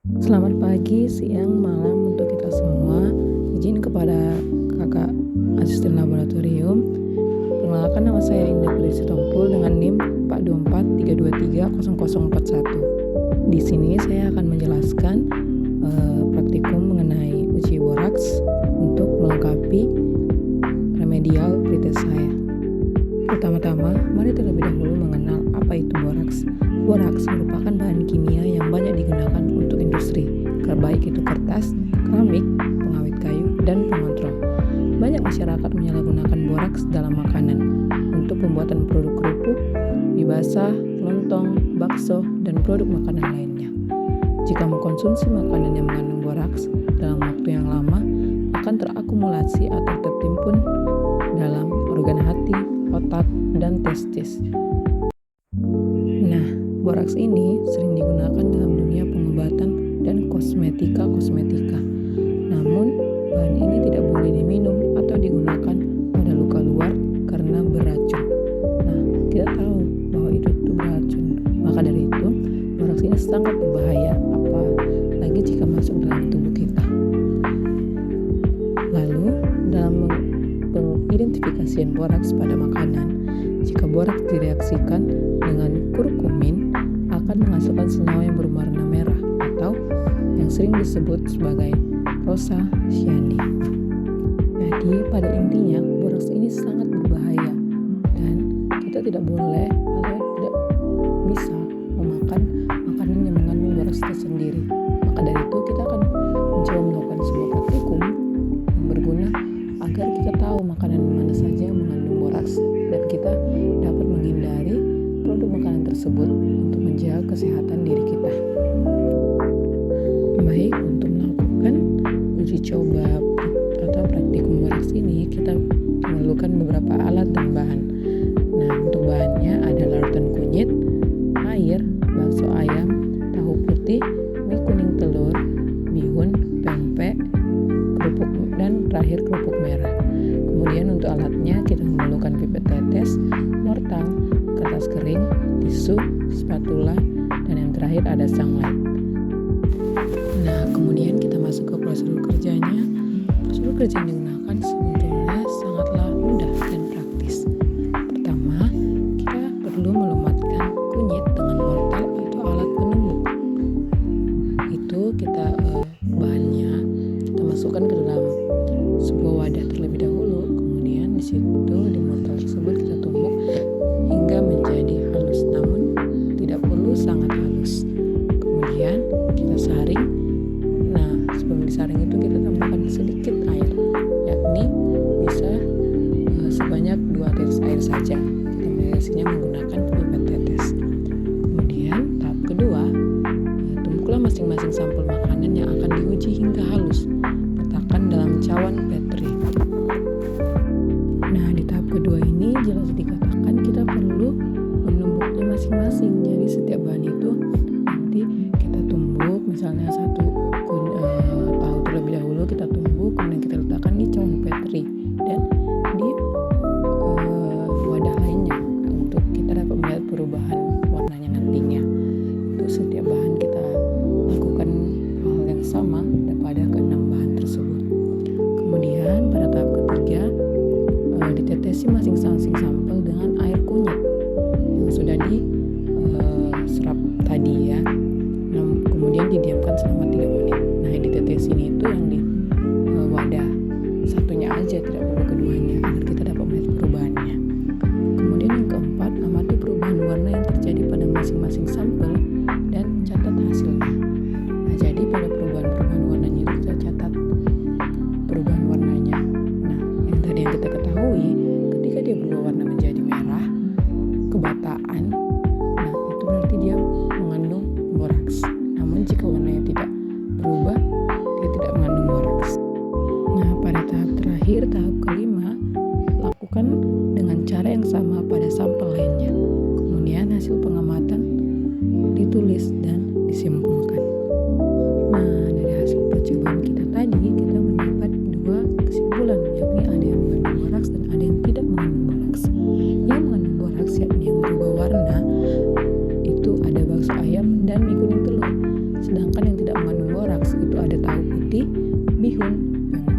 Selamat pagi, siang, malam untuk kita semua. Izin kepada kakak asisten laboratorium. Perkenalkan, nama saya Indah Putri Sitompul dengan NIM 42432300041. Di sini saya akan menjelaskan praktikum mengenai uji boraks untuk melengkapi remedial pretest saya. Pertama-tama, mari terlebih dahulu mengenal apa itu boraks. Boraks merupakan bahan kimia yang banyak digunakan untuk industri, baik itu kertas, keramik, pengawet kayu, dan pengontrol. Banyak masyarakat menyalahgunakan boraks dalam makanan untuk pembuatan produk kerupuk, mie basah, lontong, bakso, dan produk makanan lainnya. Jika mengkonsumsi makanan yang mengandung boraks dalam waktu yang lama, akan terakumulasi atau tertimbun dalam organ hati, otak, dan testis. Nah, boraks ini sering digunakan dalam dunia pengobatan dan kosmetika. Namun, bahan ini tidak boleh diminum atau digunakan pada luka luar karena beracun. Nah, kita tahu bahwa itu beracun. Maka dari itu, boraks ini sangat berbahaya, apalagi jika masuk dalam tubuh kita. Lalu, dalam pengidentifikasian boraks pada makanan, jika boraks direaksikan dengan kurkumin, akan menghasilkan senyawa yang berwarna merah atau yang sering disebut sebagai prosacyanin. Jadi pada intinya boraks ini sangat berbahaya dan kita tidak boleh atau tidak bisa memakan makanan yang mengandung boraks tersendiri. Maka dari itu kita akan mencoba melakukan sebuah praktikum yang berguna agar kita tahu makanan mana saja yang mengandung boraks dan kita dapat menghindari produk makanan tersebut untuk menjaga kesehatan diri kita. Baik, untuk melakukan uji coba atau praktikum boraks ini, kita memerlukan beberapa alat dan bahan. Nah, untuk bahannya ada larutan kunyit, air, bakso ayam, tahu putih, mie kuning telur, bihun, pempek, kerupuk, dan terakhir kerupuk merah. Kemudian untuk alatnya kita memerlukan pipet tetes, mortal, kertas kering, tisu, spatula, dan yang terakhir ada sunlight. Nah, kemudian kita masuk ke prosedur kerjanya. Prosedur kerja yang digunakan sebetulnya sangatlah mudah dan praktis. Pertama, kita perlu melumatkan kunyit dengan mortal atau alat penumbuk. Itu kita bahannya kita masukkan ke dalam sebuah wadah terlebih dahulu. Kemudian di situ di mortal tersebut kita tumbuk hingga menjadi halus, namun tidak perlu sangat halus. Kemudian kita saring. Nah, sebelum disaring itu kita tambahkan sedikit air, yakni bisa sebanyak 2 tetes air saja. Kita mendeteksinya menggunakan pipet tetes. Kemudian tahap kedua, tumbuklah masing-masing sampel makanan yang akan diuji hingga halus. Letakkan dalam cawan Petri. Nah, di tahap kedua ini jelas dikatakan kita perlu menumbuknya masing-masing. Jadi setiap bahan itu nanti kita tumbuk, misalnya satu tahu terlebih dahulu kita tumbuk, kemudian kita letakkan di cawan Petri dan di wadah lainnya untuk kita dapat melihat perubahan warnanya nantinya. Itu setiap bahan kita lakukan hal yang sama pada ke-6 bahan tersebut. Kemudian pada tahap ketiga ditetesi masing-masing sampel dengan air kunyit yang sudah diserap tadi ya. Nah, kemudian didiamkan selama 3 menit.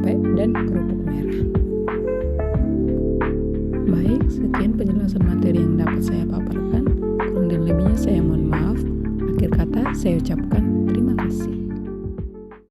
tempe, dan kerupuk merah. Baik, sekian penjelasan materi yang dapat saya paparkan. Kurang dan lebihnya saya mohon maaf. Akhir kata saya ucapkan